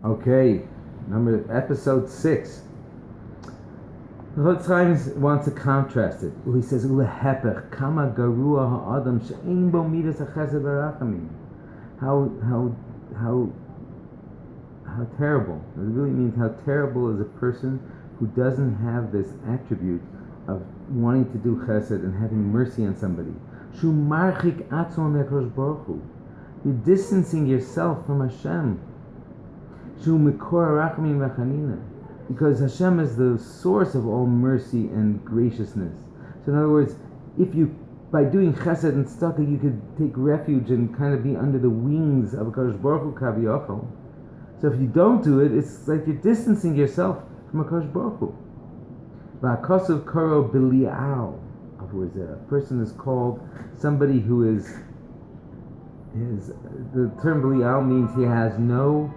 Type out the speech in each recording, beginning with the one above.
Okay, episode 6. Chofetz Chaim wants to contrast it. He says, "Ulehepech kama garua ha'adam she'ein bo midas ha'chesed v'rachamim." How terrible. It really means how terrible is a person who doesn't have this attribute of wanting to do chesed and having mercy on somebody. Shu marchik atzon me'Akadosh Baruch Hu. You're distancing yourself from Hashem. Shu mikor rachamim v'chanina. Because Hashem is the source of all mercy and graciousness. So in other words, by doing chesed and tzedakah, you could take refuge and kind of be under the wings of Hakadosh Baruch Hu kaviyachol. So if you don't do it, it's like you're distancing yourself from Hakadosh Baruch Hu. V'akasav karo bilial. A person is called somebody who is the term bilial means he has no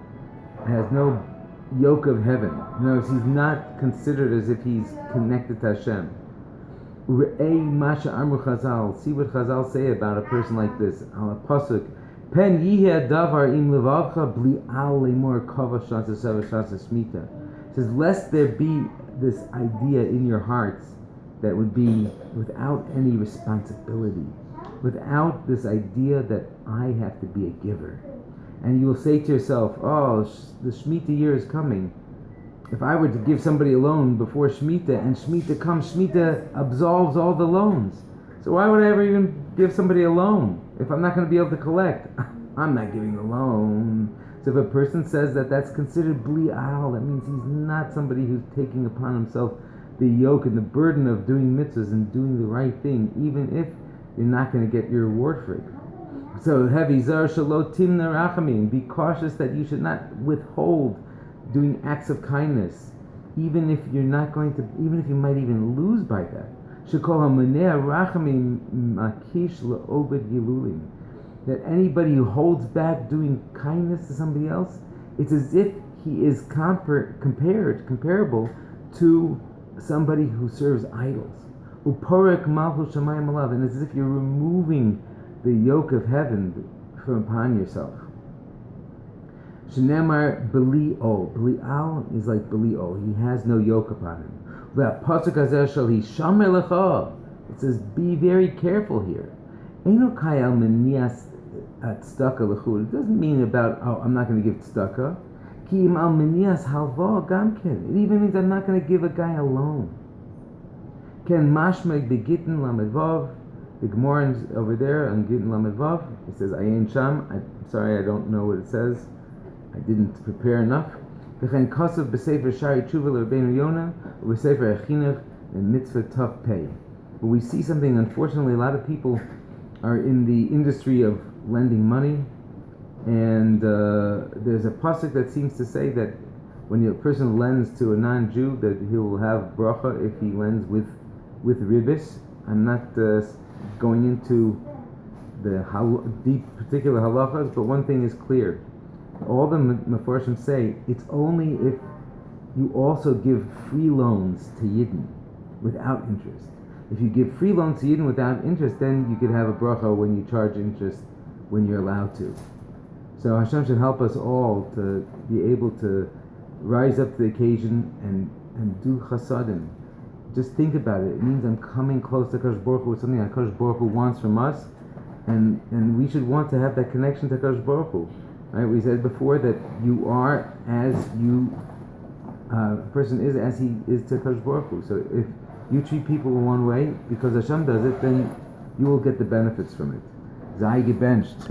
yoke of heaven. In other words, he's not considered as if he's connected to Hashem. Re'ei masha amru Chazal. See what Chazal say about a person like this. Al pasuk, pen yiheh davar im levavcha bli al lemor kava shasa shmita. Says, lest there be this idea in your hearts that would be without any responsibility, without this idea that I have to be a giver. And you will say to yourself, oh, the Shemitah year is coming. If I were to give somebody a loan before Shemitah, and Shemitah comes, Shemitah absolves all the loans. So why would I ever even give somebody a loan if I'm not going to be able to collect? I'm not giving a loan. So if a person says that that's considered bli'al, that means he's not somebody who's taking upon himself the yoke and the burden of doing mitzvahs and doing the right thing, even if you're not going to get your reward for it. So, heavy zar shalot timna rachamim. Be cautious that you should not withhold doing acts of kindness, even if you might even lose by that. Shekol hamaneh rachamim makish le'obed yilulim. That anybody who holds back doing kindness to somebody else, it's as if he is comparable to somebody who serves idols. Uporek malchus shamayim alav, and it's as if you're removing the yoke of heaven from upon yourself. Shenemar beli'o. Beli'al is like beli'o. He has no yoke upon him. Ve'apasuk hazeh shali shamer lecha. It says, be very careful here. Eino kayal menias at tzedakah lechud. It doesn't mean about, I'm not going to give tzedakah. Ki im al menias halva gamken. It even means I'm not going to give a guy a loan. Ken mashmeg begitin lamedvav. The Gemara over there on Gittin Lamed Vav, it says Ayin Sham. I'm sorry, I don't know what it says. I didn't prepare enough. V'chein kasav b'sefer Shari Tshuva l'Rabbeinu Yonah u'b'sefer Echinach and Mitzvah Tav Pei. But we see something. Unfortunately, a lot of people are in the industry of lending money, and there's a pasuk that seems to say that when a person lends to a non-Jew, that he will have bracha if he lends with ribis. I'm not going into the deep particular halachas, but one thing is clear. All the Mefarshim say it's only if you also give free loans to Yidden without interest. If you give free loans to Yidden without interest, then you could have a bracha when you charge interest when you're allowed to. So Hashem should help us all to be able to rise up to the occasion and do chasadim. Just think about it. It means I'm coming close to Hakadosh Baruch Hu with something that Hakadosh Baruch Hu wants from us, and we should want to have that connection to Hakadosh Baruch Hu. Right? We said before that you are as a person is as he is to Hakadosh Baruch Hu. So if you treat people in one way because Hashem does it, then you will get the benefits from it. Zai gebenched.